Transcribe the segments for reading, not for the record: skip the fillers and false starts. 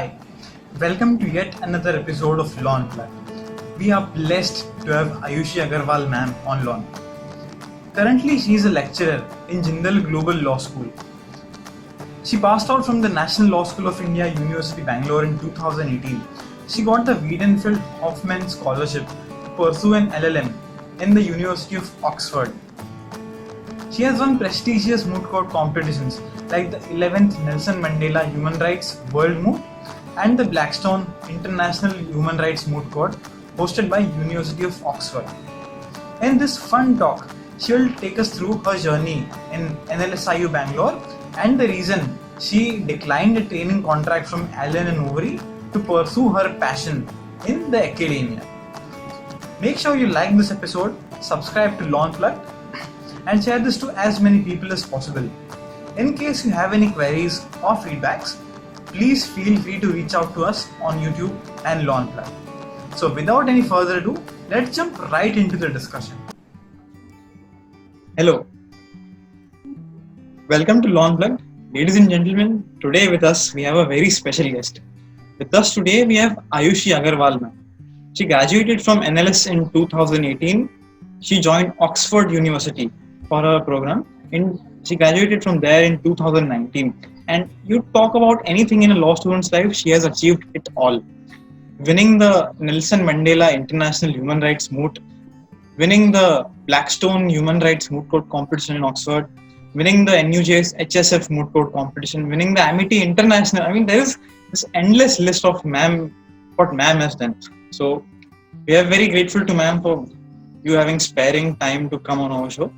Hi, welcome to yet another episode of Lawn Plug. We are blessed to have Ayushi Agarwal ma'am on Lawn. Currently, she is a lecturer in Jindal Global Law School. She passed out from the National Law School of India, University Bangalore in 2018. She got the Wiedenfeld Hoffman Scholarship to pursue an LLM in the University of Oxford. She has won prestigious moot court competitions like the 11th Nelson Mandela Human Rights World Moot and the Blackstone International Human Rights Moot Court hosted by University of Oxford. In this fun talk, she will take us through her journey in NLSIU Bangalore and the reason she declined a training contract from Allen & Overy to pursue her passion in the academia. Make sure you like this episode, subscribe to Lawn Plug, and share this to as many people as possible. In case you have any queries or feedbacks, please feel free to reach out to us on YouTube and Lawn Plug. So without any further ado, let's jump right into the discussion. Hello. Welcome to Lawn Plug. Ladies and gentlemen, today with us we have a very special guest. With us today we have Ayushi Agarwal ma'am. She graduated from NLS in 2018. She joined Oxford University for her program and she graduated from there in 2019. And you talk about anything in a law student's life, she has achieved it all. Winning the Nelson Mandela International Human Rights Moot, winning the Blackstone Human Rights Moot Court competition in Oxford, winning the NUJ's HSF Moot Court competition, winning the Amity International. I mean, there is this endless list of what ma'am has done. So we are very grateful to ma'am for you having sparing time to come on our show.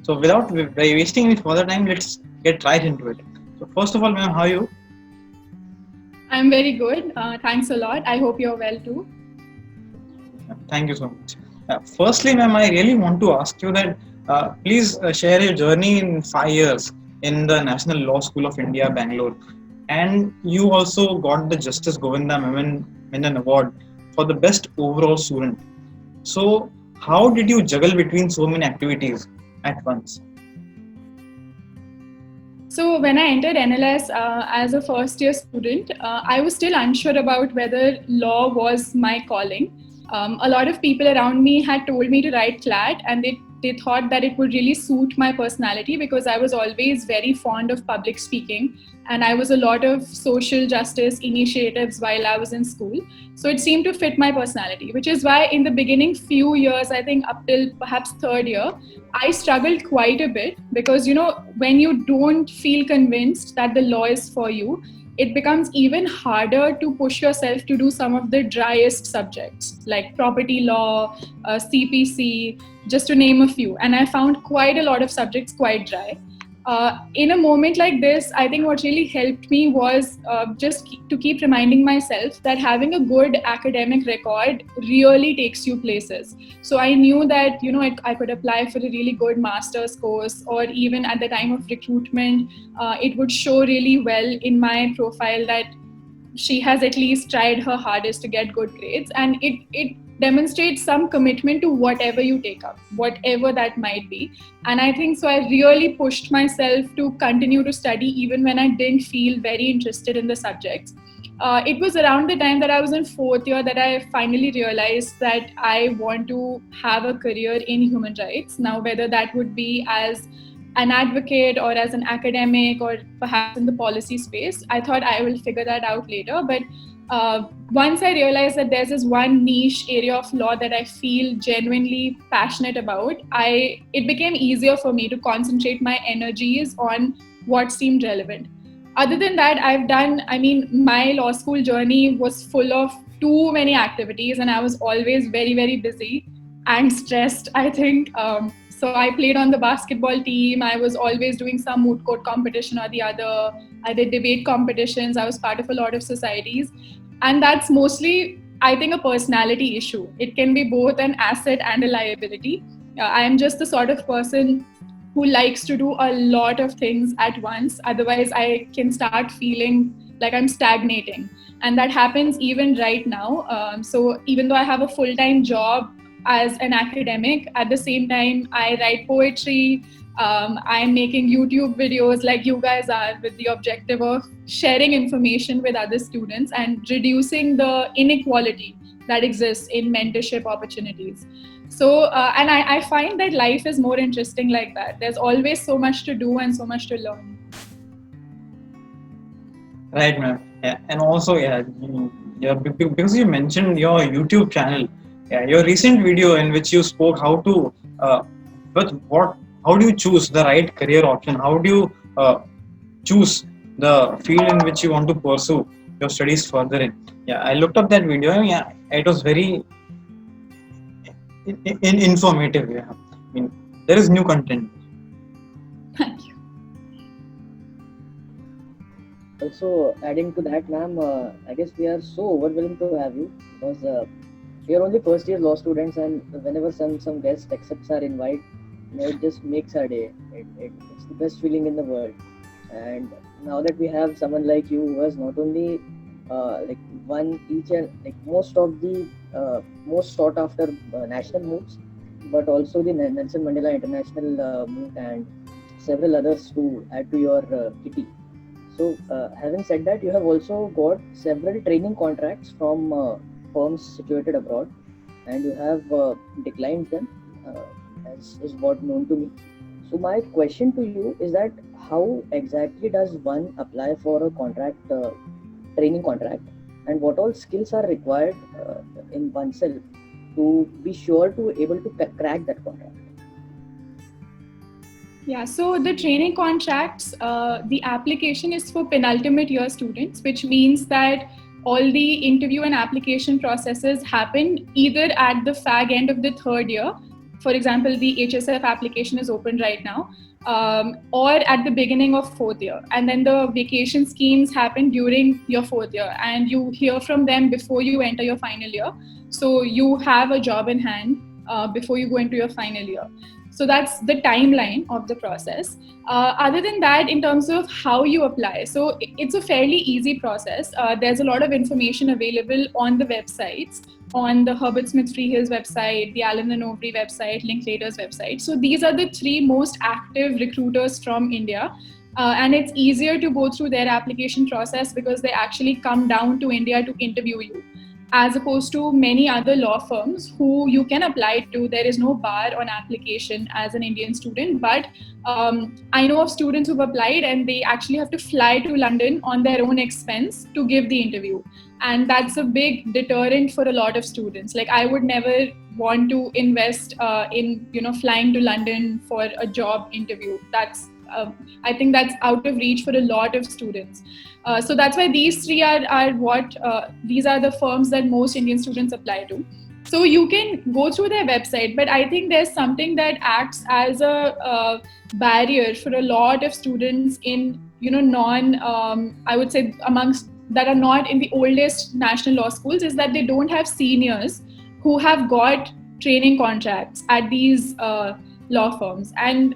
So without wasting any further time, let's get right into it. So first of all, ma'am, how are you? I'm very good. Thanks a lot. I hope you're well too. Thank you so much. Firstly, ma'am, I really want to ask you that please share your journey in 5 years in the National Law School of India, Bangalore. And you also got the Justice Govinda Menon Award for the best overall student. So how did you juggle between so many activities at once? So when I entered NLS as a first year student, I was still unsure about whether law was my calling. A lot of people around me had told me to write CLAT and they thought that it would really suit my personality because I was always very fond of public speaking and I was a lot of social justice initiatives while I was in school. So it seemed to fit my personality, which is why in the beginning few years, I think up till perhaps third year, I struggled quite a bit because, when you don't feel convinced that the law is for you, it becomes even harder to push yourself to do some of the driest subjects like property law, CPC, just to name a few. And I found quite a lot of subjects quite dry. In a moment like this, I think what really helped me was just to keep reminding myself that having a good academic record really takes you places. So I knew that, I could apply for a really good master's course, or even at the time of recruitment, it would show really well in my profile that she has at least tried her hardest to get good grades, and it demonstrates some commitment to whatever you take up, whatever that might be. And I think so I really pushed myself to continue to study even when I didn't feel very interested in the subjects. It was around the time that I was in fourth year that I finally realized that I want to have a career in human rights. Now, whether that would be as an advocate or as an academic or perhaps in the policy space, I thought I will figure that out later. But once I realized that there's this one niche area of law that I feel genuinely passionate about, it became easier for me to concentrate my energies on what seemed relevant. Other than that, my law school journey was full of too many activities and I was always very, very busy and stressed, I think. So I played on the basketball team. I was always doing some moot court competition or the other. I did debate competitions. I was part of a lot of societies. And that's mostly, I think, a personality issue. It can be both an asset and a liability. I am just the sort of person who likes to do a lot of things at once. Otherwise, I can start feeling like I'm stagnating. And that happens even right now. So even though I have a full-time job as an academic, at the same time, I write poetry, I'm making YouTube videos like you guys are, with the objective of sharing information with other students and reducing the inequality that exists in mentorship opportunities. So, and I find that life is more interesting like that. There's always so much to do and so much to learn. Right, ma'am. Yeah, and also, because you mentioned your YouTube channel, yeah, your recent video in which you spoke how to, how do you choose the right career option? How do you choose the field in which you want to pursue your studies further in? Yeah, I looked up that video. Yeah, it was very informative. Yeah, I mean, there is new content. Thank you. Also, adding to that, ma'am, I guess we are so overwhelmed to have you because we are only first year law students, and whenever some guest accepts our invite, it just makes our day. It's the best feeling in the world. And now that we have someone like you who has not only like won each and like most of the most sought after national moves, but also the Nelson Mandela International move and several others to add to your kitty. So, having said that, you have also got several training contracts from firms situated abroad, and you have declined them, as is what known to me. So, my question to you is that how exactly does one apply for a contract, training contract, and what all skills are required in oneself to be sure to able to crack that contract? Yeah, so the training contracts, the application is for penultimate year students, which means that all the interview and application processes happen either at the fag end of the third year. For example, the HSF application is open right now, or at the beginning of fourth year. And then the vacation schemes happen during your fourth year, and you hear from them before you enter your final year. So you have a job in hand before you go into your final year. So that's the timeline of the process. Other than that, in terms of how you apply, so it's a fairly easy process. There's a lot of information available on the websites, on the Herbert Smith Freehills website, the Allen and Overy website, Linklater's website. So these are the three most active recruiters from India. And it's easier to go through their application process because they actually come down to India to interview you, as opposed to many other law firms who you can apply to. There is no bar on application as an Indian student, but I know of students who've applied and they actually have to fly to London on their own expense to give the interview. And that's a big deterrent for a lot of students. Like, I would never want to invest in flying to London for a job interview. I think that's out of reach for a lot of students. So that's why these three are what these are the firms that most Indian students apply to. So you can go through their website, but I think there's something that acts as a barrier for a lot of students in I would say amongst that are not in the oldest national law schools, is that they don't have seniors who have got training contracts at these law firms. And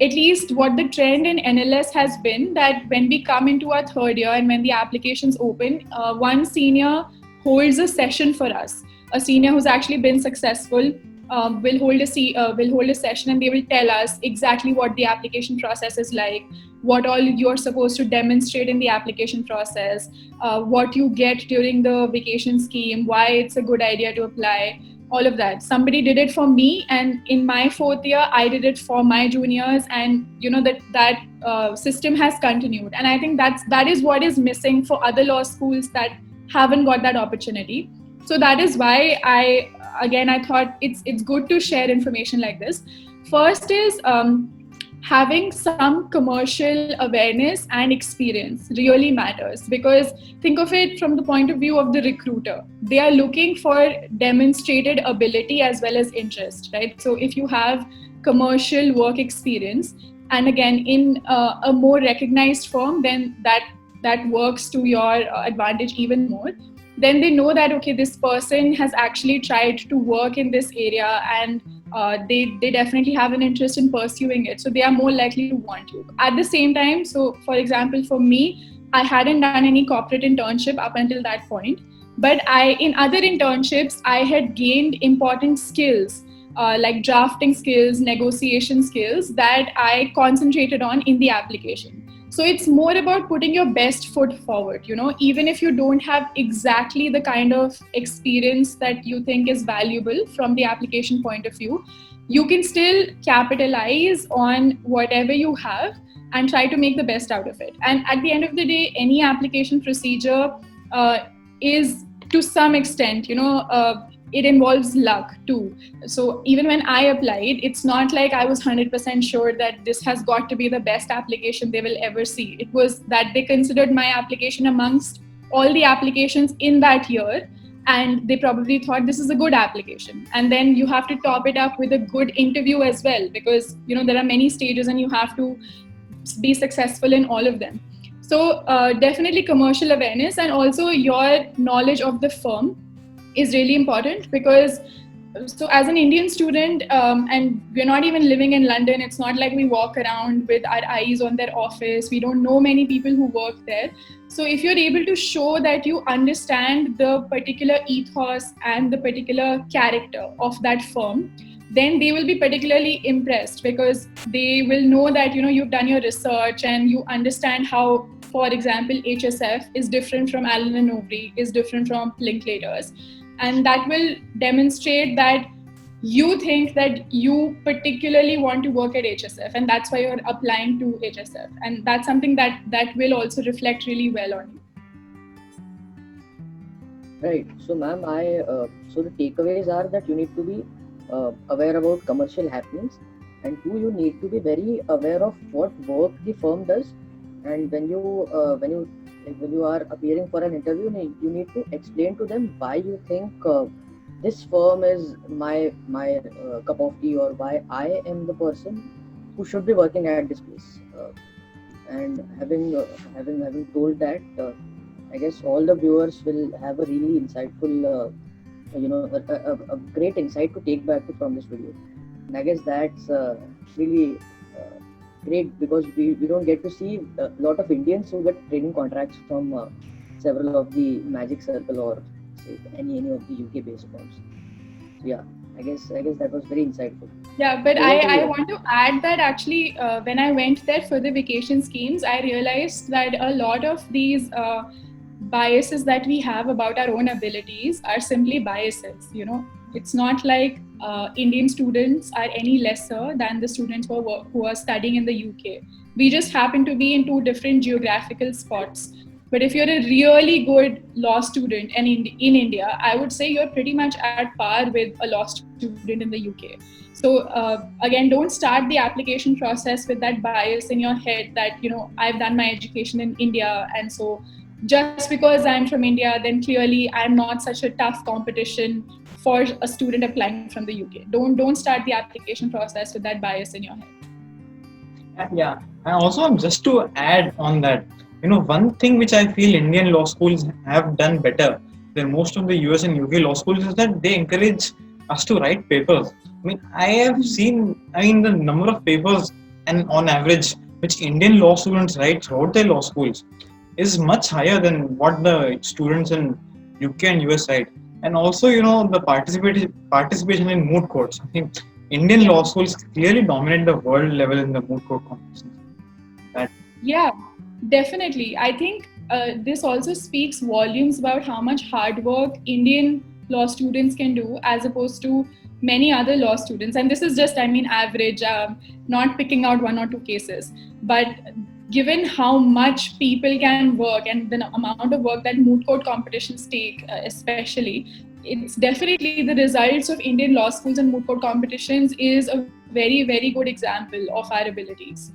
at least what the trend in NLS has been, that when we come into our third year and when the applications open, one senior holds a session for us. A senior who's actually been successful will hold a session, and they will tell us exactly what the application process is like, what all you're supposed to demonstrate in the application process, what you get during the vacation scheme, why it's a good idea to apply. All of that. Somebody did it for me, and in my fourth year, I did it for my juniors, and that system has continued. And I think that is what is missing for other law schools that haven't got that opportunity. So that is why I thought it's good to share information like this. First is having some commercial awareness and experience really matters, because think of it from the point of view of the recruiter. They are looking for demonstrated ability as well as interest, right? So if you have commercial work experience, and again in a more recognized firm, then that works to your advantage even more. Then they know that, okay, this person has actually tried to work in this area, and they definitely have an interest in pursuing it. So they are more likely to want you. At the same time, so for example, for me, I hadn't done any corporate internship up until that point. But in other internships, I had gained important skills like drafting skills, negotiation skills that I concentrated on in the application. So it's more about putting your best foot forward, even if you don't have exactly the kind of experience that you think is valuable from the application point of view, you can still capitalize on whatever you have and try to make the best out of it. And at the end of the day, any application procedure is to some extent, it involves luck too. So even when I applied, it's not like I was 100% sure that this has got to be the best application they will ever see. It was that they considered my application amongst all the applications in that year, and they probably thought this is a good application. And then you have to top it up with a good interview as well, because there are many stages and you have to be successful in all of them. So definitely commercial awareness, and also your knowledge of the firm is really important, because so as an Indian student, and we're not even living in London, it's not like we walk around with our eyes on their office. We don't know many people who work there. So if you're able to show that you understand the particular ethos and the particular character of that firm, then they will be particularly impressed, because they will know that you've done your research and you understand how, for example, HSF is different from Allen & Overy, is different from Linklaters. And that will demonstrate that you think that you particularly want to work at HSF, and that's why you're applying to HSF. And that's something that will also reflect really well on you. Right. So, ma'am, so the takeaways are that you need to be aware about commercial happenings, and two, you need to be very aware of what work the firm does. And when you are appearing for an interview, you need to explain to them why you think this firm is my cup of tea, or why I am the person who should be working at this place. And having told that, I guess all the viewers will have a really insightful, a great insight to take back from this video. And I guess that's really great, because we don't get to see a lot of Indians who get training contracts from several of the Magic Circle or say any of the UK based firms. So yeah, I guess that was very insightful. Yeah, but I want to add that actually when I went there for the vacation schemes, I realized that a lot of these biases that we have about our own abilities are simply biases. It's not like Indian students are any lesser than the students who are studying in the UK. We just happen to be in two different geographical spots. But if you're a really good law student and in India, I would say you're pretty much at par with a law student in the UK. So again, don't start the application process with that bias in your head that, I've done my education in India, and so just because I'm from India, then clearly I'm not such a tough competition for a student applying from the UK. Don't start the application process with that bias in your head. Yeah, and also just to add on that, one thing which I feel Indian law schools have done better than most of the US and UK law schools is that they encourage us to write papers. I have seen, the number of papers and on average which Indian law students write throughout their law schools is much higher than what the students in UK and US write. And also, the participation in moot courts. I think Indian law schools clearly dominate the world level in the moot court competitions. Yeah, definitely. I think this also speaks volumes about how much hard work Indian law students can do as opposed to many other law students. And this is just, average, not picking out one or two cases. But given how much people can work and the amount of work that moot court competitions take, especially, it's definitely the results of Indian law schools and moot court competitions is a very, very good example of our abilities.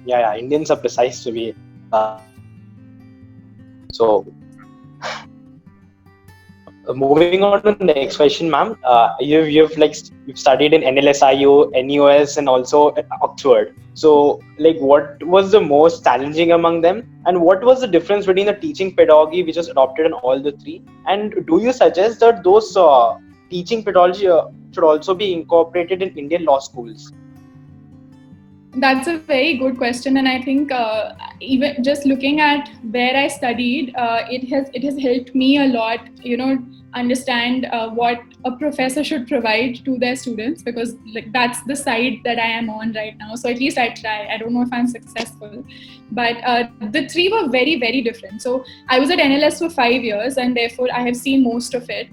Yeah. Indians are precise to be. So, moving on to the next question, ma'am. You've studied in NLSIU, NUS, and also at Oxford. So, what was the most challenging among them, and what was the difference between the teaching pedagogy which was adopted in all the three? And do you suggest that those teaching pedagogy should also be incorporated in Indian law schools? That's a very good question, and I think even just looking at where I studied, it has helped me a lot. Understand what a professor should provide to their students, because like that's the side that I am on right now. So at least I try. I don't know if I'm successful, but the three were very very different. So I was at NLS for 5 years, and therefore I have seen most of it.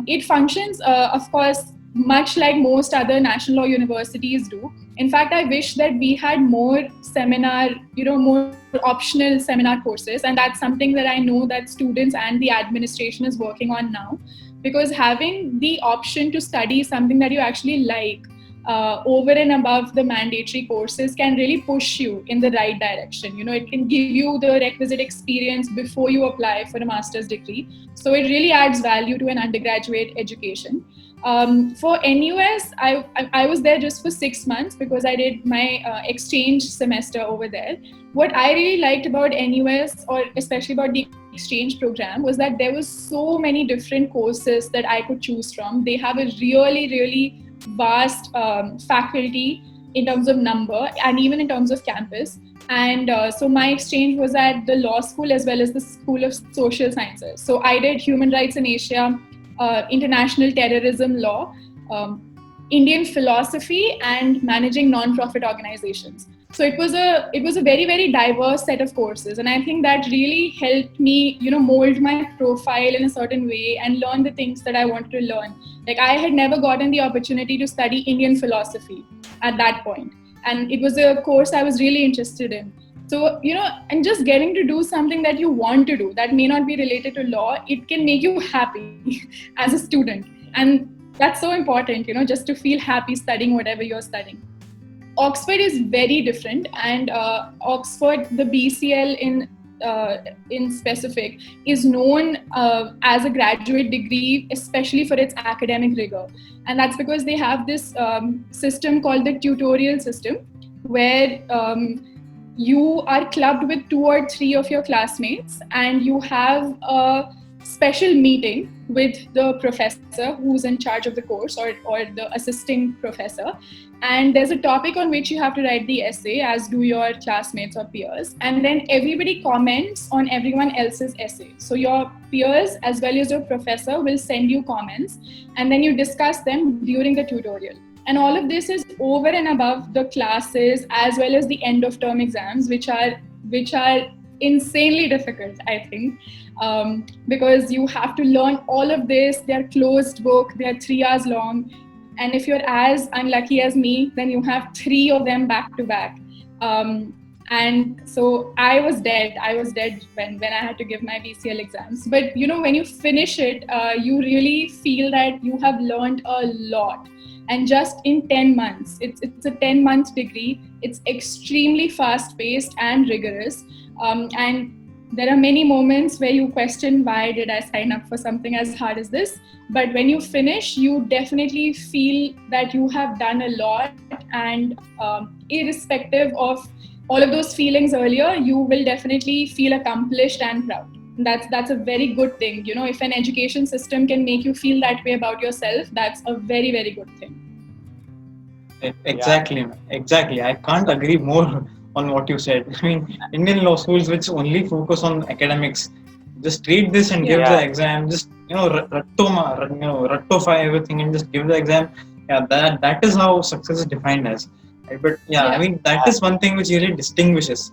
It functions, of course, much like most other national law universities do. In fact, I wish that we had more more optional seminar courses, and that's something that I know that students and the administration is working on now. Because having the option to study something that you actually like over and above the mandatory courses can really push you in the right direction. It can give you the requisite experience before you apply for a master's degree. So it really adds value to an undergraduate education. For NUS, I was there just for 6 months because I did my exchange semester over there. What I really liked about NUS, or especially about the exchange program, was that there was so many different courses that I could choose from. They have a really, really vast faculty in terms of number and even in terms of campus. And so my exchange was at the law school as well as the School of Social Sciences. So I did human rights in Asia, international terrorism law, Indian philosophy, and managing non-profit organizations. So it was a very very diverse set of courses, and I think that really helped me mold my profile in a certain way and learn the things that I wanted to learn. Like, I had never gotten the opportunity to study Indian philosophy at that point, and it was a course I was really interested in. So, and just getting to do something that you want to do that may not be related to law, it can make you happy as a student. And that's so important, just to feel happy studying whatever you're studying. Oxford is very different, and Oxford, the BCL in specific, is known as a graduate degree, especially for its academic rigor. And that's because they have this system called the tutorial system, where you are clubbed with 2 or 3 of your classmates, and you have a special meeting with the professor who's in charge of the course, or the assisting professor. And there's a topic on which you have to write the essay, as do your classmates or peers. And then everybody comments on everyone else's essay. So your peers as well as your professor will send you comments, and then you discuss them during the tutorial. And all of this is over and above the classes as well as the end of term exams, which are insanely difficult, I think, because you have to learn all of this. They're closed book, they're 3 hours long. And if you're as unlucky as me, then you have 3 of them back to back. And so I was dead when I had to give my BCL exams. But when you finish it, you really feel that you have learned a lot. And just in 10 months, it's a 10-month degree. It's extremely fast-paced and rigorous. And there are many moments where you question, why did I sign up for something as hard as this? But when you finish, you definitely feel that you have done a lot. And irrespective of all of those feelings earlier, you will definitely feel accomplished and proud. That's a very good thing. If an education system can make you feel that way about yourself, that's a very, very good thing. Exactly. I can't agree more on what you said. I mean, Indian law schools which only focus on academics, just read this and give the exam. Just ratify everything and just give the exam. Yeah, that is how success is defined as. But I mean, that is one thing which really distinguishes.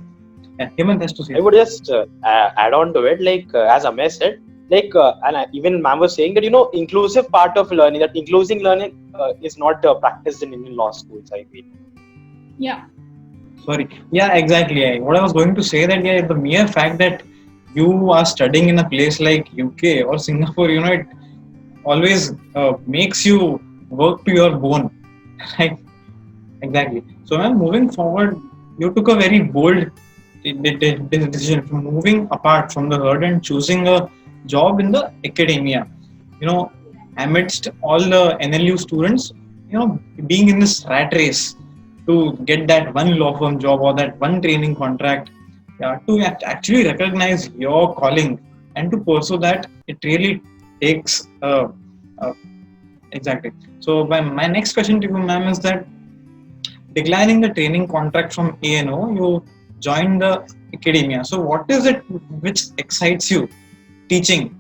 Hemant has to say. I would just add on to it, like as Amey said, and even ma'am was saying that inclusive part of learning, that inclusive learning is not practiced in Indian law schools, I feel. Yeah. Sorry. Yeah, exactly. What I was going to say that the mere fact that you are studying in a place like UK or Singapore, it always makes you work to your bone. Right? Exactly. So ma'am, moving forward, you took a very bold decision from moving apart from the herd and choosing a job in the academia. Amidst all the NLU students, being in this rat race to get that one law firm job or that one training contract, to actually recognize your calling and to pursue that, it really takes exactly. So my next question to you, ma'am, is that declining the training contract from ANO, you joined the academia. So what is it which excites you teaching?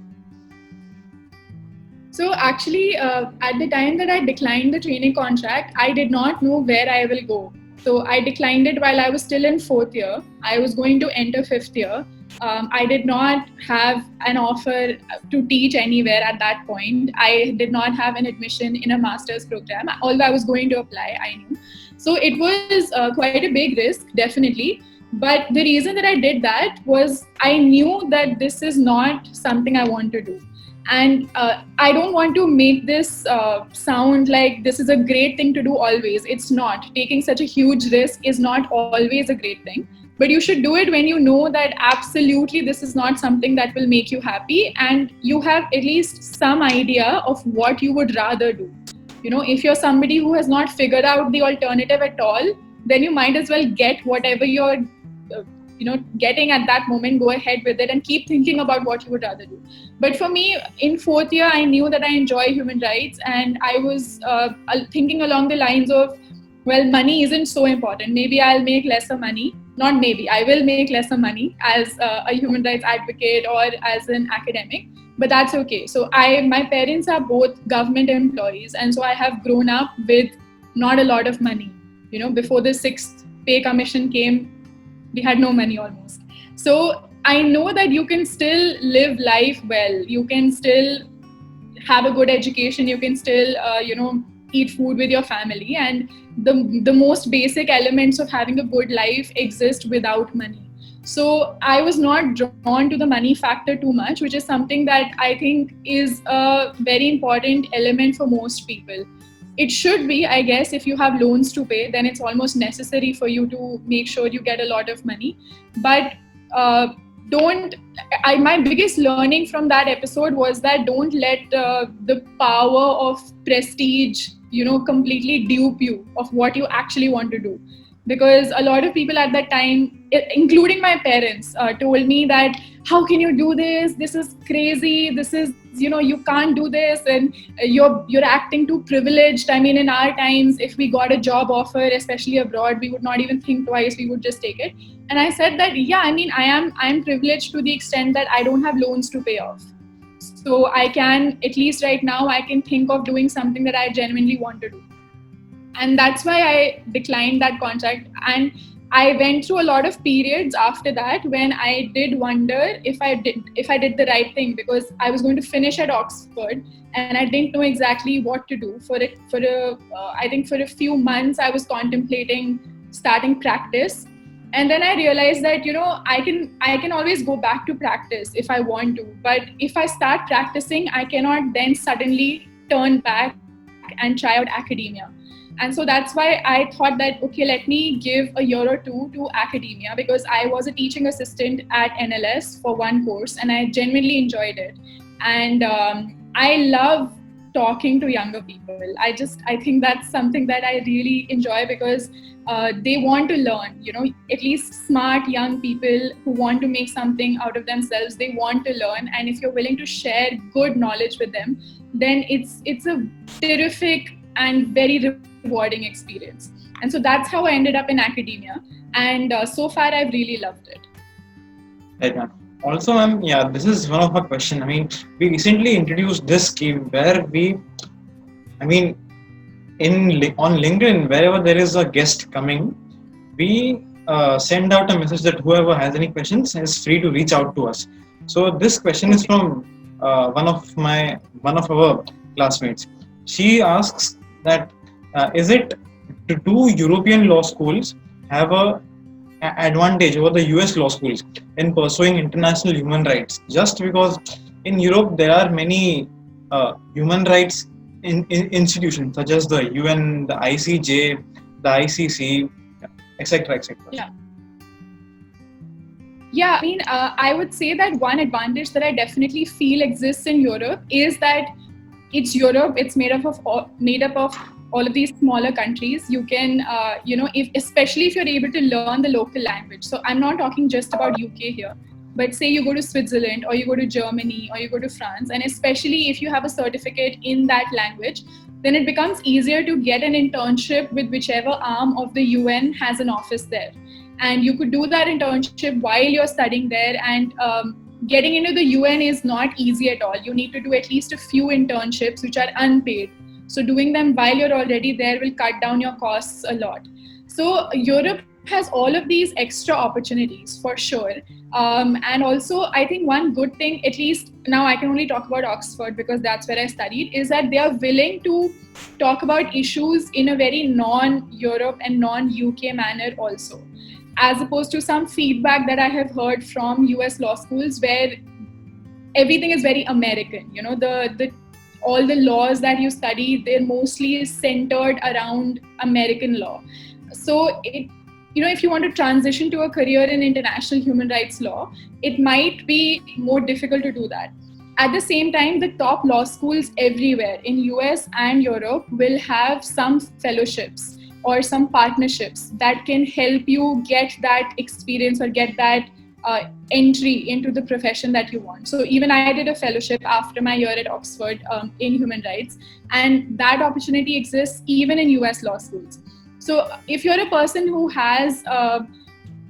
So actually, at the time that I declined the training contract, I did not know where I will go. So I declined it while I was still in 4th year. I was going to enter 5th year. I did not have an offer to teach anywhere at that point. I did not have an admission in a master's program, although I was going to apply, I knew. So it was quite a big risk, definitely. But the reason that I did that was I knew that this is not something I want to do. And I don't want to make this sound like this is a great thing to do always. It's not. Taking such a huge risk is not always a great thing. But you should do it when you know that absolutely this is not something that will make you happy and you have at least some idea of what you would rather do. You know, if you're somebody who has not figured out the alternative at all, then you might as well get whatever you're getting at that moment, go ahead with it and keep thinking about what you would rather do. But for me, in 4th year, I knew that I enjoy human rights and I was thinking along the lines of, well, money isn't so important. Maybe I'll make lesser money. Not maybe, I will make lesser money as a human rights advocate or as an academic, but that's okay. So my parents are both government employees, and so I have grown up with not a lot of money. You know, before the 6th pay commission came, we had no money almost. So I know that you can still live life well. You can still have a good education. You can still, eat food with your family. And the most basic elements of having a good life exist without money. So I was not drawn to the money factor too much, which is something that I think is a very important element for most people. It should be, I guess, if you have loans to pay, then it's almost necessary for you to make sure you get a lot of money. But my biggest learning from that episode was that don't let the power of prestige, completely dupe you of what you actually want to do. Because a lot of people at that time, including my parents, told me that, how can you do this? This is crazy. This is, you can't do this. And you're acting too privileged. I mean, in our times, if we got a job offer, especially abroad, we would not even think twice. We would just take it. And I said that, yeah, I mean, I'm privileged to the extent that I don't have loans to pay off. So I can, at least right now, I can think of doing something that I genuinely want to do. And that's why I declined that contract. And I went through a lot of periods after that when I did wonder if I did the right thing, because I was going to finish at Oxford and I didn't know exactly what to do. I think for a few months I was contemplating starting practice. And then I realized that, I can always go back to practice if I want to. But if I start practicing, I cannot then suddenly turn back and try out academia. And so that's why I thought that, okay, let me give a year or two to academia, because I was a teaching assistant at NLS for one course and I genuinely enjoyed it. And I love talking to younger people. I think that's something that I really enjoy, because they want to learn, at least smart young people who want to make something out of themselves, they want to learn. And if you're willing to share good knowledge with them, then it's a terrific and very rewarding experience. And so that's how I ended up in academia. And so far, I've really loved it. Right, ma'am. Also, ma'am, yeah, this is one of our questions. I mean, we recently introduced this scheme where on LinkedIn, wherever there is a guest coming, we send out a message that whoever has any questions is free to reach out to us. So this question is from one of our classmates. She asks that is it do European law schools have a advantage over the US law schools in pursuing international human rights? Just because in Europe there are many human rights institutions such as the UN, the ICJ, the ICC, etc., etc. Yeah, I mean, I would say that one advantage that I definitely feel exists in Europe is that it's Europe. It's made up of all of these smaller countries. You can, especially if you're able to learn the local language. So I'm not talking just about UK here, but say you go to Switzerland or you go to Germany or you go to France, and especially if you have a certificate in that language, then it becomes easier to get an internship with whichever arm of the UN has an office there. And you could do that internship while you're studying there. And getting into the UN is not easy at all. You need to do at least a few internships which are unpaid. So doing them while you're already there will cut down your costs a lot. So Europe has all of these extra opportunities for sure. And also, I think one good thing, at least now I can only talk about Oxford because that's where I studied, is that they are willing to talk about issues in a very non-Europe and non-UK manner also. As opposed to some feedback that I have heard from US law schools where everything is very American. You know, all the laws that you study, they're mostly centered around American law. So if you want to transition to a career in international human rights law, it might be more difficult to do that. At the same time, the top law schools everywhere in US and Europe will have some fellowships or some partnerships that can help you get that experience or get that entry into the profession that you want. So even I did a fellowship after my year at Oxford in human rights, and that opportunity exists even in US law schools. So if you're a person who has a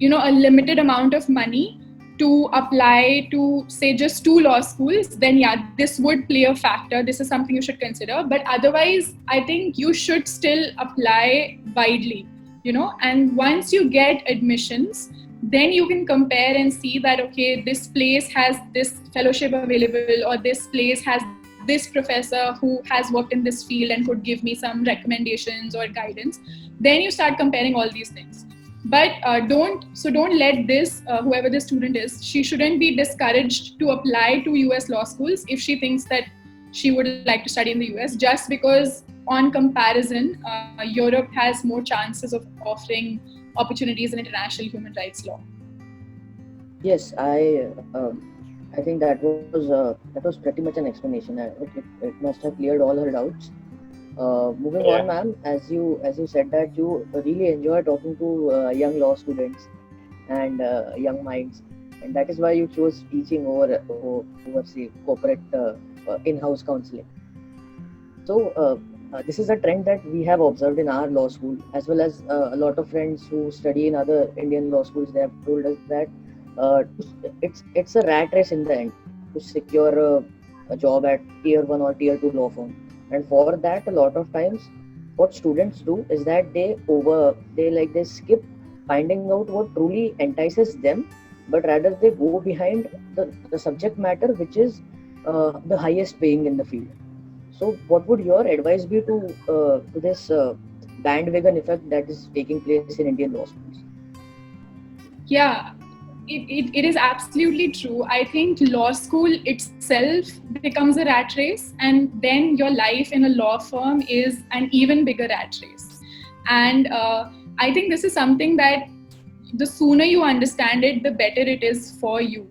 limited amount of money to apply to say just 2 law schools, then yeah, this would play a factor. This is something you should consider. But otherwise, I think you should still apply widely, and once you get admissions, then you can compare and see that, okay, this place has this fellowship available, or this place has this professor who has worked in this field and could give me some recommendations or guidance. Then you start comparing all these things. But don't let this, whoever the student is, she shouldn't be discouraged to apply to US law schools if she thinks that she would like to study in the US, just because on comparison, Europe has more chances of offering opportunities in international human rights law. Yes, I think that was pretty much an explanation. It must have cleared all her doubts. Moving on, ma'am, as you said that you really enjoy talking to young law students and young minds, and that is why you chose teaching over say corporate in-house counseling. So this is a trend that we have observed in our law school, as well as a lot of friends who study in other Indian law schools. They have told us that it's a rat race in the end to secure a job at tier 1 or tier 2 law firm. And for that, a lot of times what students do is that they skip finding out what truly entices them, but rather they go behind the subject matter which is the highest paying in the field. So what would your advice be to this bandwagon effect that is taking place in Indian law schools? Yeah, it is absolutely true. I think law school itself becomes a rat race, and then your life in a law firm is an even bigger rat race. And I think this is something that the sooner you understand it, the better it is for you.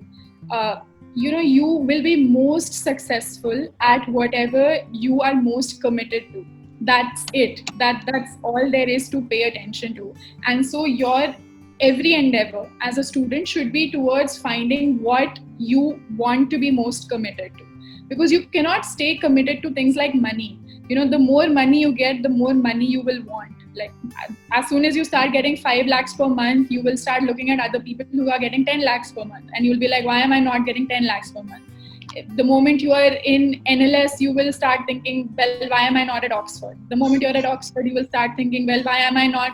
You will be most successful at whatever you are most committed to. That's it. That's all there is to pay attention to. And so your every endeavor as a student should be towards finding what you want to be most committed to, because you cannot stay committed to things like money. The more money you get, the more money you will want. Like as soon as you start getting 5 lakhs per month, you will start looking at other people who are getting 10 lakhs per month, and you'll be like, why am I not getting 10 lakhs per month? The moment you are in NLS, you will start thinking, well, why am I not at Oxford? The moment you're at Oxford, you will start thinking, well, why am I not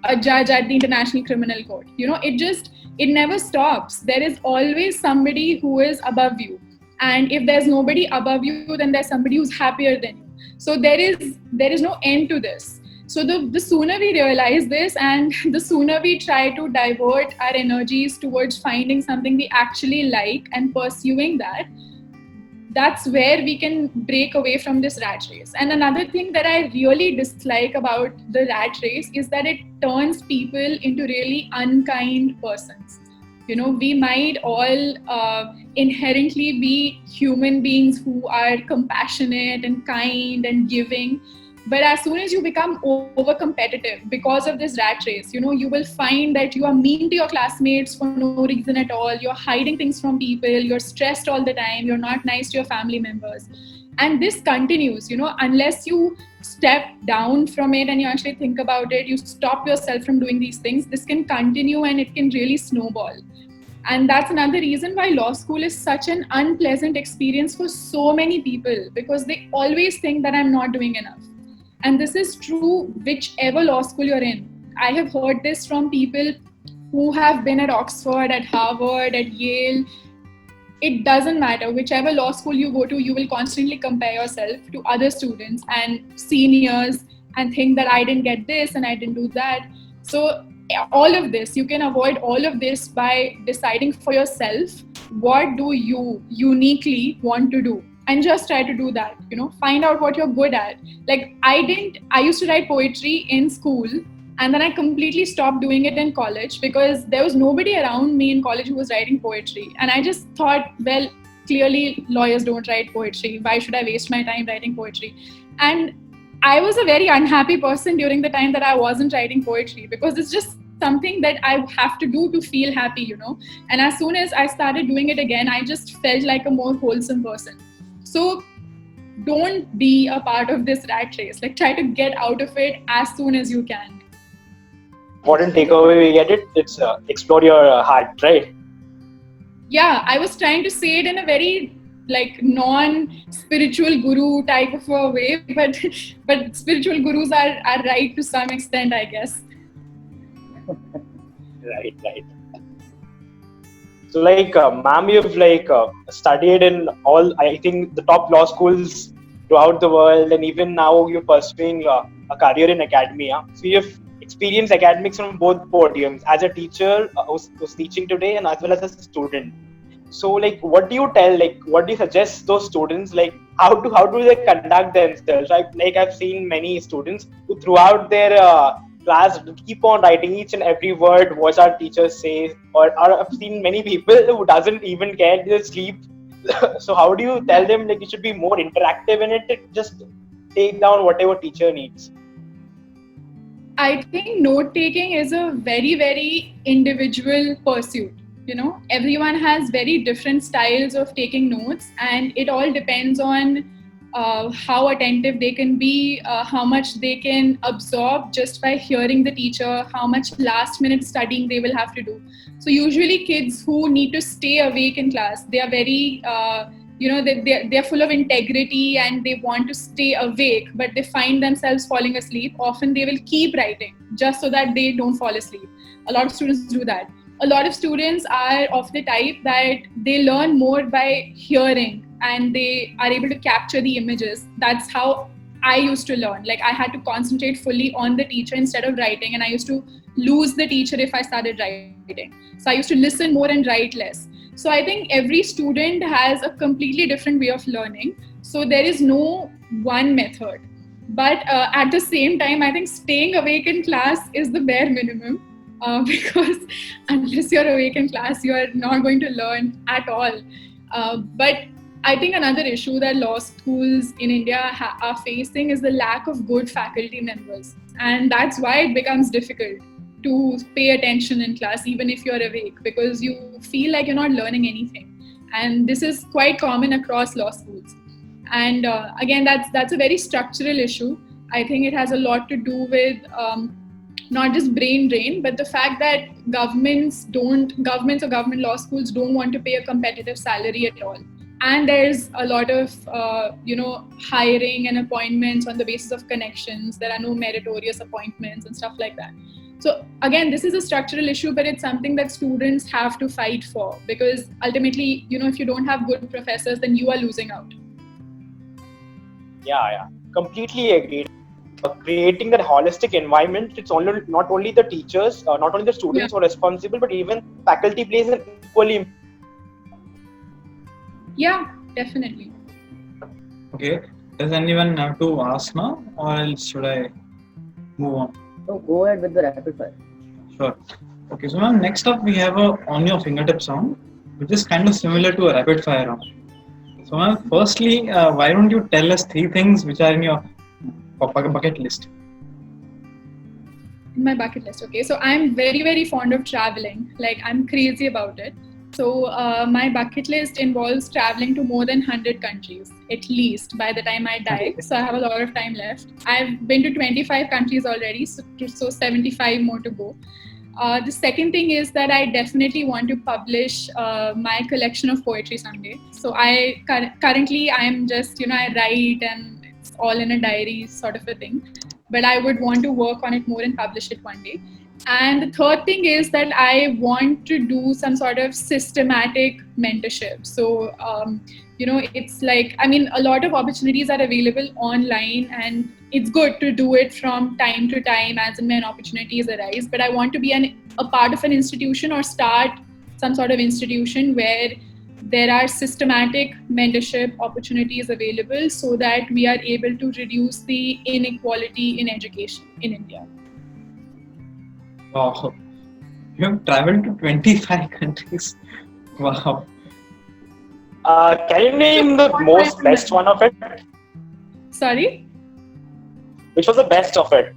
a judge at the International Criminal Court? It never stops. There is always somebody who is above you. And if there's nobody above you, then there's somebody who's happier than you. So there is no end to this. So the sooner we realize this, and the sooner we try to divert our energies towards finding something we actually like and pursuing that, that's where we can break away from this rat race. And another thing that I really dislike about the rat race is that it turns people into really unkind persons. We might all inherently be human beings who are compassionate and kind and giving. But as soon as you become over competitive because of this rat race, you will find that you are mean to your classmates for no reason at all. You're hiding things from people. You're stressed all the time. You're not nice to your family members. And this continues, unless you step down from it and you actually think about it, you stop yourself from doing these things, this can continue and it can really snowball. And that's another reason why law school is such an unpleasant experience for so many people, because they always think that I'm not doing enough. And this is true whichever law school you're in. I have heard this from people who have been at Oxford, at Harvard, at Yale. It doesn't matter. Whichever law school you go to, you will constantly compare yourself to other students and seniors and think that I didn't get this and I didn't do that. So all of this, you can avoid all of this by deciding for yourself, what do you uniquely want to do? And just try to do that, find out what you're good at. Like I used to write poetry in school, and then I completely stopped doing it in college because there was nobody around me in college who was writing poetry. And I just thought, well, clearly lawyers don't write poetry. Why should I waste my time writing poetry? And I was a very unhappy person during the time that I wasn't writing poetry, because it's just something that I have to do to feel happy, And as soon as I started doing it again, I just felt like a more wholesome person. So don't be a part of this rat race. Like, try to get out of it as soon as you can. Important takeaway we get it. It's explore your heart, right? Yeah, I was trying to say it in a very non-spiritual guru type of a way, but spiritual gurus are right to some extent, I guess. Right. So ma'am, you've studied in all, I think, the top law schools throughout the world, and even now you're pursuing a career in academia. So you've experienced academics from both podiums, as a teacher who's teaching today and as well as a student. So what do you tell, what do you suggest those students, how do they conduct themselves? I've seen many students who throughout their class keep on writing each and every word what our teachers say, or I've seen many people who doesn't even care, they sleep. So how do you tell them you should be more interactive in it, just take down whatever teacher needs? I think note taking is a very, very individual pursuit. Everyone has very different styles of taking notes, and it all depends on how attentive they can be, how much they can absorb just by hearing the teacher, how much last minute studying they will have to do. So usually kids who need to stay awake in class, they are very, they're full of integrity and they want to stay awake, but they find themselves falling asleep. Often they will keep writing just so that they don't fall asleep. A lot of students do that. A lot of students are of the type that they learn more by hearing and they are able to capture the images. That's how I used to learn. I had to concentrate fully on the teacher instead of writing, and I used to lose the teacher if I started writing. So I used to listen more and write less. So I think every student has a completely different way of learning. So there is no one method. But at the same time, I think staying awake in class is the bare minimum. Because unless you're awake in class, you are not going to learn at all. But I think another issue that law schools in India are facing is the lack of good faculty members. And that's why it becomes difficult to pay attention in class, even if you're awake, because you feel like you're not learning anything. And this is quite common across law schools. And again, that's a very structural issue. I think it has a lot to do with not just brain drain, but the fact that governments or government law schools don't want to pay a competitive salary at all. And there's a lot of, hiring and appointments on the basis of connections. There are no meritorious appointments and stuff like that. So again, this is a structural issue, but it's something that students have to fight for, because ultimately, if you don't have good professors, then you are losing out. Yeah, completely agreed. Creating that holistic environment, it's not only the teachers, not only the students who are responsible, but even faculty plays an equally. Yeah, definitely. Okay, does anyone have to ask now, or else should I move on? No, go ahead with the rapid fire. Sure. Okay, so ma'am, next up we have a on your fingertips round, which is kind of similar to a rapid fire round. So ma'am, firstly, why don't you tell us 3 things which are in your bucket list? In my bucket list, okay. So I'm very, very fond of traveling. I'm crazy about it. So my bucket list involves traveling to more than 100 countries, at least by the time I die. So I have a lot of time left. I've been to 25 countries already, so 75 more to go. The second thing is that I definitely want to publish my collection of poetry someday. So I currently I'm just, I write and it's all in a diary sort of a thing. But I would want to work on it more and publish it one day. And the third thing is that I want to do some sort of systematic mentorship. So, it's like, a lot of opportunities are available online, and it's good to do it from time to time as and when opportunities arise. But I want to be a part of an institution or start some sort of institution where there are systematic mentorship opportunities available so that we are able to reduce the inequality in education in India. Wow. You have traveled to 25 countries. Wow. Can you name the most best one of it? Sorry? Which was the best of it?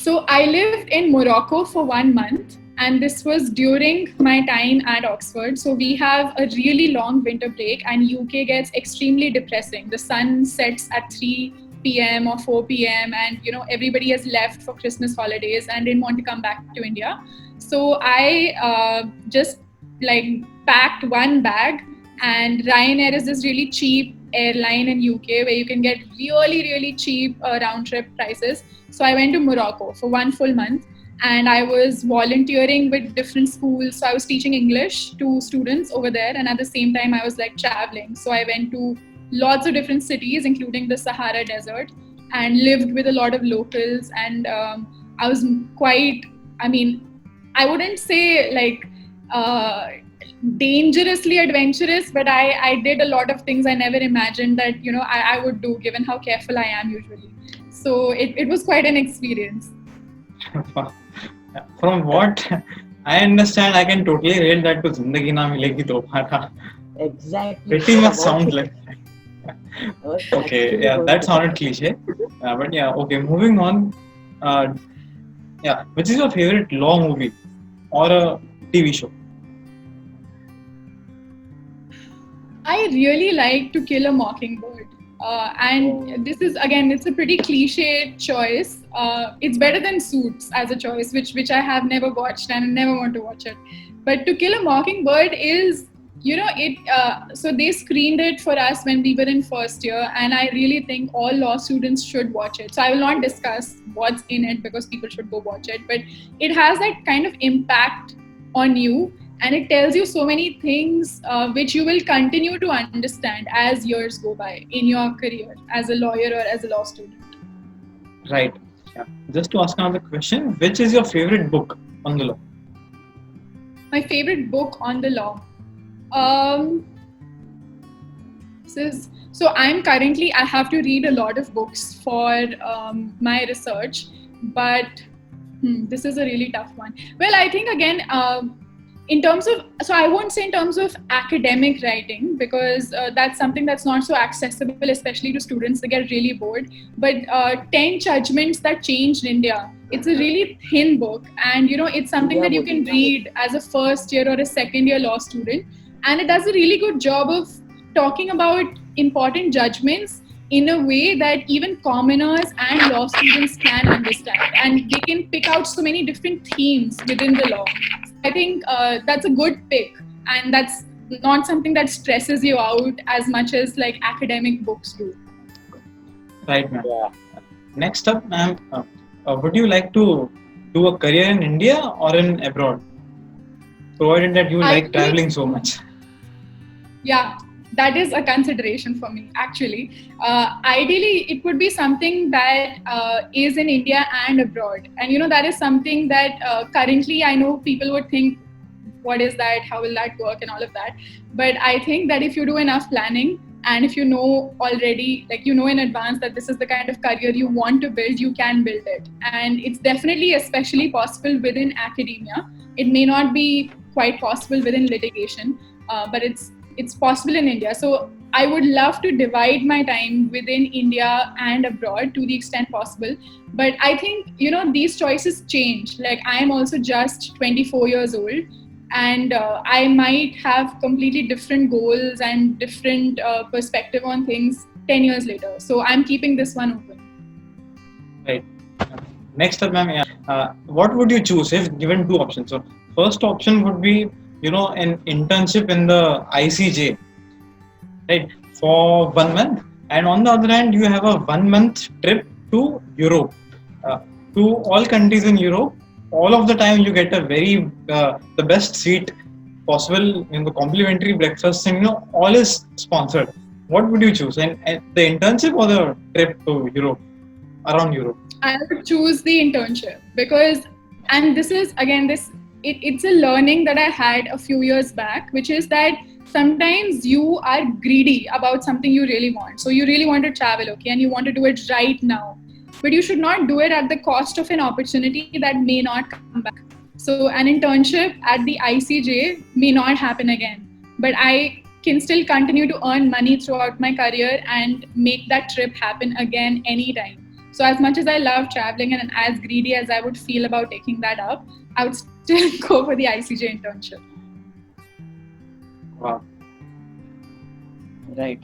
So I lived in Morocco for 1 month, and this was during my time at Oxford. So we have a really long winter break, and UK gets extremely depressing. The sun sets at 3 p.m. or 4 p.m. and everybody has left for Christmas holidays and didn't want to come back to India. So I just packed one bag, and Ryanair is this really cheap airline in UK where you can get really, really cheap round trip prices. So I went to Morocco for 1 full month, and I was volunteering with different schools. So I was teaching English to students over there, and at the same time I was traveling. So I went to lots of different cities, including the Sahara Desert, and lived with a lot of locals. And I was quite, I wouldn't say dangerously adventurous, but I did a lot of things I never imagined that, I would do, given how careful I am usually. So it was quite an experience. From what I understand, I can totally relate that to Zindagi Na Milegi Dobara. Exactly. Pretty much sounds like that. Okay, Okay, yeah, that sounded cliche. But yeah, okay, moving on. Which is your favorite law movie or a TV show? I really like To Kill a Mockingbird. And this is, again, it's a pretty cliche choice. It's better than Suits as a choice, which I have never watched and never want to watch it. But To Kill a Mockingbird is, so they screened it for us when we were in first year, and I really think all law students should watch it. So I will not discuss what's in it because people should go watch it, but it has that kind of impact on you, and it tells you so many things which you will continue to understand as years go by in your career as a lawyer or as a law student. Right. Yeah. Just to ask another question, which is your favorite book on the law? My favorite book on the law. So I have to read a lot of books for my research, but this is a really tough one. Well, I think again, I won't say in terms of academic writing, because that's something that's not so accessible, especially to students. They get really bored. But 10 Judgments That Changed India. It's a really thin book, and it's something that you can read as a first year or a second year law student. And it does a really good job of talking about important judgments in a way that even commoners and law students can understand. And they can pick out so many different themes within the law. I think that's a good pick. And that's not something that stresses you out as much as academic books do. Right, ma'am. Yeah. Next up, ma'am, would you like to do a career in India or in abroad? Provided that you like traveling so much. Yeah, that is a consideration for me, actually. Ideally, it would be something that is in India and abroad. And, that is something that currently I know people would think, what is that? How will that work? And all of that. But I think that if you do enough planning, and if you know already, in advance that this is the kind of career you want to build, you can build it. And it's definitely especially possible within academia. It may not be quite possible within litigation, but it's possible in India. So I would love to divide my time within India and abroad to the extent possible. But I think, these choices change. I am also just 24 years old. and I might have completely different goals and different perspective on things 10 years later. So I'm keeping this one open. Right. Next up, ma'am, what would you choose if given two options? So, first option would be, an internship in the ICJ, right, for 1 month, and on the other hand, you have a 1 month trip to Europe, uh, to all countries in Europe. All of the time, you get a the best seat possible in the complimentary breakfast, and all is sponsored. What would you choose? And the internship or the trip to Europe, around Europe? I would choose the internship because, and this is again, it's a learning that I had a few years back, which is that sometimes you are greedy about something you really want. So you really want to travel, okay, and you want to do it right now. But you should not do it at the cost of an opportunity that may not come back. So an internship at the ICJ may not happen again, but I can still continue to earn money throughout my career and make that trip happen again anytime. So as much as I love traveling and as greedy as I would feel about taking that up, I would still go for the ICJ internship. Wow. Right.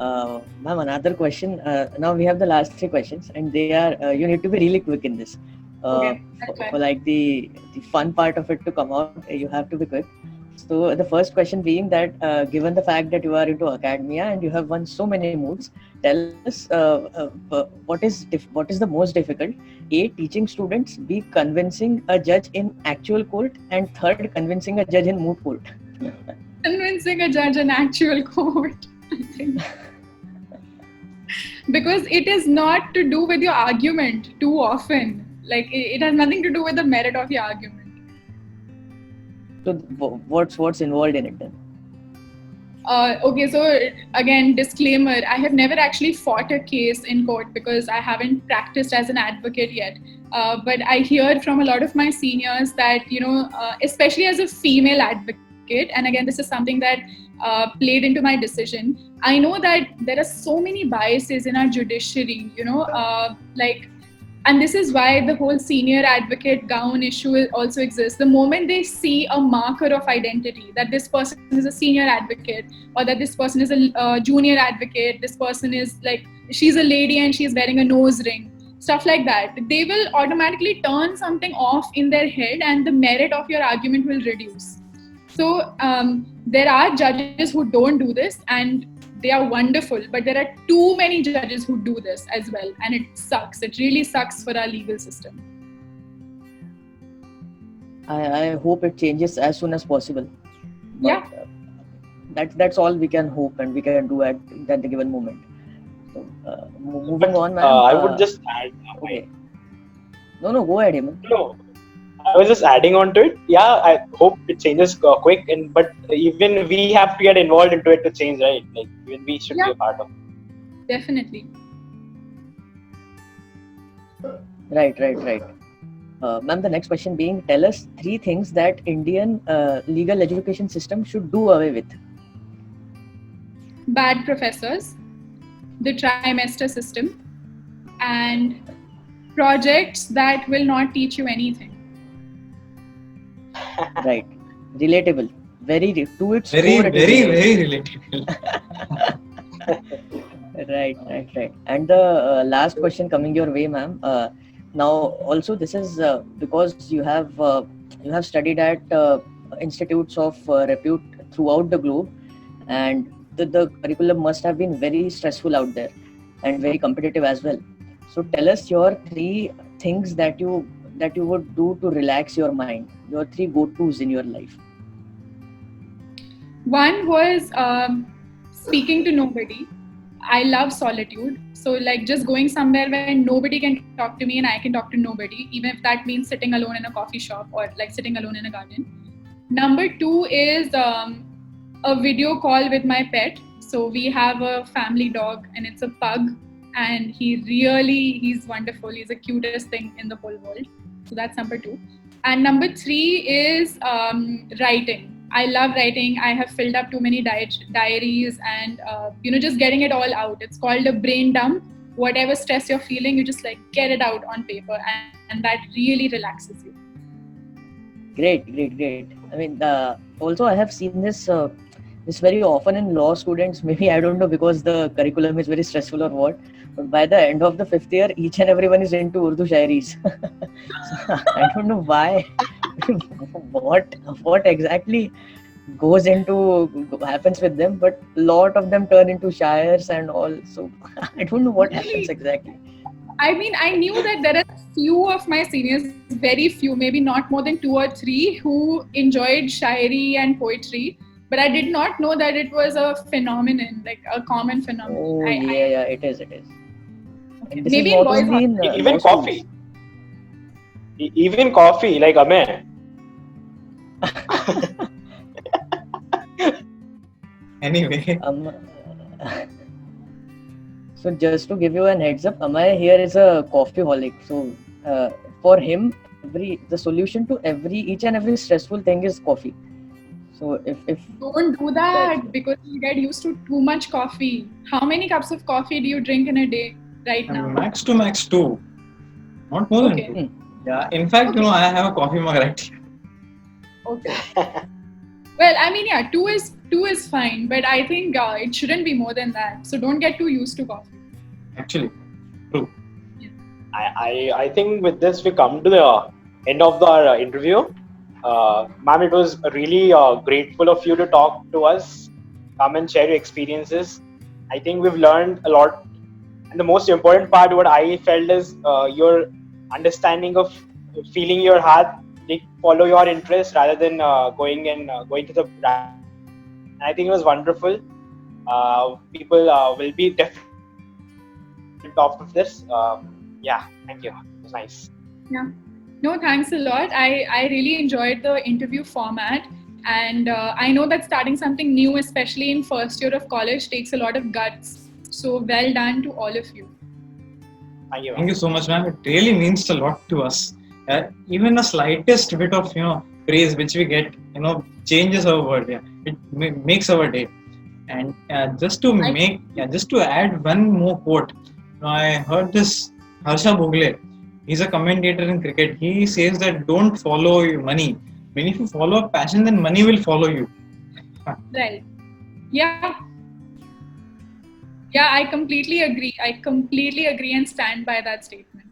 Ma'am, another question. Now we have the last three questions, and they are you need to be really quick in this. Okay, For like the fun part of it to come out, you have to be quick. So the first question being that given the fact that you are into academia and you have won so many moods, tell us what is the most difficult? A, teaching students. B, convincing a judge in actual court, and third, convincing a judge in moot court. Convincing a judge in actual court, I think. Because it is not to do with your argument too often. Like it has nothing to do with the merit of your argument. So what's involved in it then? Okay, so again, disclaimer, I have never actually fought a case in court because I haven't practiced as an advocate yet. But I hear from a lot of my seniors that, especially as a female advocate, and again, this is something that played into my decision. I know that there are so many biases in our judiciary, and this is why the whole senior advocate gown issue also exists. The moment they see a marker of identity, that this person is a senior advocate, or that this person is a junior advocate, this person is like, she's a lady and she's wearing a nose ring, stuff like that, they will automatically turn something off in their head and the merit of your argument will reduce. So there are judges who don't do this, and they are wonderful, but there are too many judges who do this as well, and it sucks. It really sucks for our legal system. I hope it changes as soon as possible. But, Yeah. That's all we can hope and we can do at the given moment. So moving on, ma'am. I would just add. Okay. No, go ahead, Hemant. No, I was just adding on to it. Yeah, I hope it changes quick, but even we have to get involved into it to change, right? Like even we should be a part of it. Definitely. Right. Ma'am, the next question being, tell us 3 things that Indian legal education system should do away with. Bad professors, the trimester system, and projects that will not teach you anything. Right. Relatable. To its Very, core, it is very, relatable. very relatable. Right. And the last question coming your way, ma'am. Now, also this is because you have studied at institutes of repute throughout the globe, and the curriculum must have been very stressful out there and very competitive as well. So tell us your 3 things that you would do to relax your mind, your 3 go-tos in your life. One was speaking to nobody. I love solitude. So like just going somewhere where nobody can talk to me and I can talk to nobody, even if that means sitting alone in a coffee shop or like sitting alone in a garden. Number 2 is a video call with my pet. So we have a family dog and it's a pug, and he's wonderful. He's the cutest thing in the whole world. So that's number 2. And number 3 is writing. I love writing. I have filled up too many diaries and, just getting it all out. It's called a brain dump. Whatever stress you're feeling, you just like get it out on paper, and that really relaxes you. Great. I mean, also I have seen this very often in law students. Maybe I don't know because the curriculum is very stressful or what. But by the end of the 5th year, each and everyone is into Urdu shairis. So, I don't know why. what exactly goes into happens with them, but a lot of them turn into shires and all. So I don't know what happens exactly. I mean, I knew that there are few of my seniors, very few, maybe not more than 2 or 3, who enjoyed shairi and poetry. But I did not know that it was a phenomenon, like a common phenomenon. Oh yeah, it is. And this is Maybe in not boys' only in Even law schools. coffee. Even coffee, like Amay. Anyway, So just to give you an heads up, Amay here is a coffeeholic. So for him, the solution to each and every stressful thing is coffee. So if don't do that because you get used to too much coffee. How many cups of coffee do you drink in a day right now? max to max 2, not more Okay. than 2. Yeah, in fact, Okay. I have a coffee mug right here. Okay. Well, I mean, yeah, two is fine, but I think it shouldn't be more than that. So don't get too used to coffee. Actually, true. I think with this we come to the end of our interview. Ma'am, it was really grateful of you to talk to us, come and share your experiences. I think we've learned a lot, and the most important part, what I felt is your understanding of feeling your heart, like follow your interest rather than going to the brand. And I think it was wonderful. People will be definitely on top of this. Yeah, thank you. It was nice. Yeah. No, thanks a lot. I really enjoyed the interview format. And I know that starting something new, especially in first year of college, takes a lot of guts. So well done to all of you. Thank you. Thank you so much, ma'am. It really means a lot to us. Even the slightest bit of praise which we get, changes our world. Yeah, it makes our day. And just to add one more quote, I heard this Harsha Bhogle. He's a commentator in cricket. He says that don't follow your money. When if you follow a passion, then money will follow you. Right. Yeah. Yeah, I completely agree. I completely agree and stand by that statement.